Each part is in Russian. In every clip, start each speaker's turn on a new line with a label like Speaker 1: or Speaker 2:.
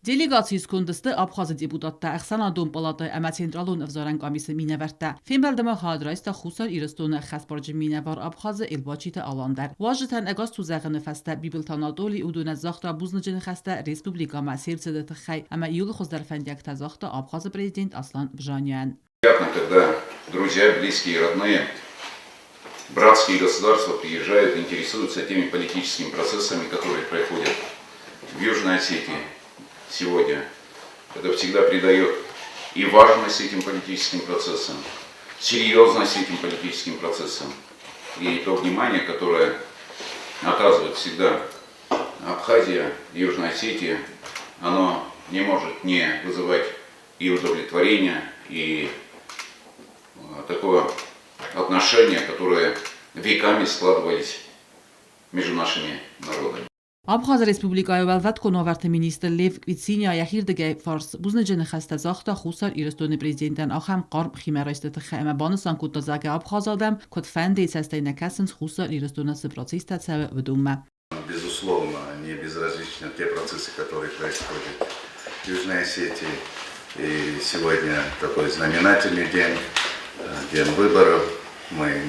Speaker 1: Delegatsiz kundası Abxazı deputatda Əxsanadon palatay əmə centralun əvzarən qamisi minəvərtdə. Fembəldəmə xadraysta xusar iristonu xəsbarcı minəvar Abxazı elbaçitə alandər. Vajitən əqaz tuzəğini fəstə Bibil Tanadoli udunə zaxta buznıcını xəstə Respublika məsircədə tıxay əmə yılı xozdərfəndiyək təzaxta Abxazı prezident Aslan Бжанян.
Speaker 2: Приятно, когда друзья, близкие, родные, братские государства приезжают и интересуются теми политическими процессами, которые происходят в Южной Осетии сегодня. Это всегда придает и важность этим политическим процессам, серьезность этим политическим процессам. И то внимание, которое оказывает всегда Абхазия, Южная Осетия, оно не может не вызывать и удовлетворения, и такое отношение, которое веками складывались между нашими народами.
Speaker 1: Abxaz Respublikaya vəlvət konavərti minister Lev Kvitsinaya xirdəgəy fars buznıcını xəstə zaxta xusar iristoni prezidentən axam qarm ximerayistı xəmə banısan kutazagə Abxazadəm kod fəndi səstəyinə kəsins xusar iristonası prosesdə səvə vədummə.
Speaker 3: Безусловно, не безразличны те процессы, которые происходят в Южной Осетии. И сегодня такой знаменательный день, день выборов. Мы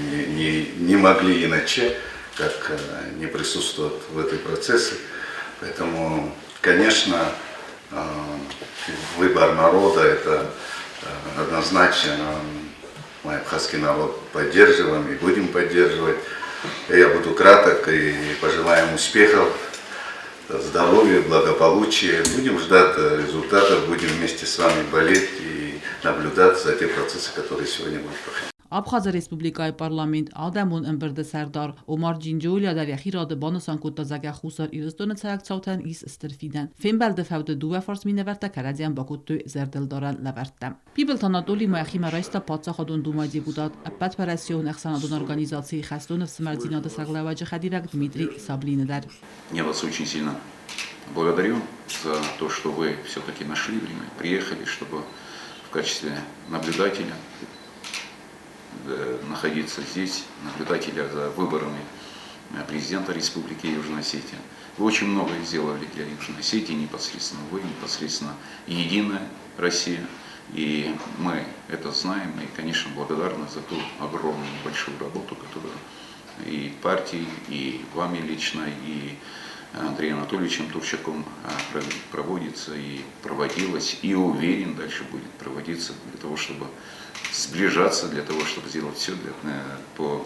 Speaker 3: не могли иначе, как не присутствовать в этой процессе. Поэтому, конечно, выбор народа – это однозначно. Мы абхазский народ поддерживаем и будем поддерживать. Я буду краток и пожелаем успехов, здоровья, благополучия. Будем ждать результатов, будем вместе с вами болеть и наблюдать за те процессы, которые сегодня будут проходить.
Speaker 1: Abxaz Respublikaya parlament Adəmun ըմբրդը Sərdar Omar Cincolia در یخیراد بانسان کتازگه خusar iristonu çayaq çawten is istirfiden. Fembəldە fəvdə duva fars minəvərtdə Karadian Bakuttu zərdildaran ləvərtdə. Bibil Tanadoli Moyaxi Məraysta Patsaxadun Duma deputat Əbbət Pərəsiyon Əxsanadun Organizasiyi Xəstonov Smərzinada Саглаваджи Хадирак Дмитрий Саблинедар.
Speaker 2: Я вас очень сильно благодарю за то, что вы все-таки нашли время, приехали, чтобы в качестве наблюдателя находиться здесь, наблюдателя за выборами президента Республики Южная Осетия. Вы очень многое сделали для Южной Осетии, непосредственно вы, непосредственно Единая Россия. И мы это знаем и, конечно, благодарны за ту огромную большую работу, которую и партией, и вами лично, и Андреем Анатольевичем Турчаком проводится и проводилась, и уверен, дальше будет проводиться для того, чтобы сближаться, для того, чтобы сделать все по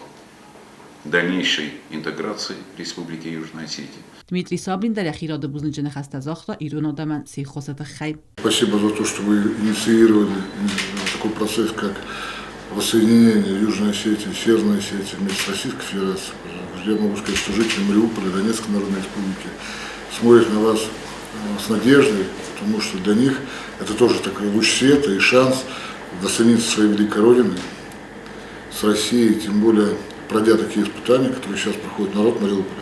Speaker 2: дальнейшей интеграции Республики Южной Осетии.
Speaker 1: Дмитрий Саблинедар яхирады бузнıcını xəstə zaxta İrunadəmən seyxosatı xəy.
Speaker 4: Спасибо за то, что вы инициировали такой процесс, как воссоединение Южной Осетии и Северной Осетии вместе с Российской Федерацией. Я могу сказать, что жители Мариуполя, Донецкой Народной Республики смотрят на вас с надеждой, потому что для них это тоже такой луч света и шанс доцениться своей великой родиной с Россией, тем более пройдя такие испытания, которые сейчас проходит народ Мариуполя.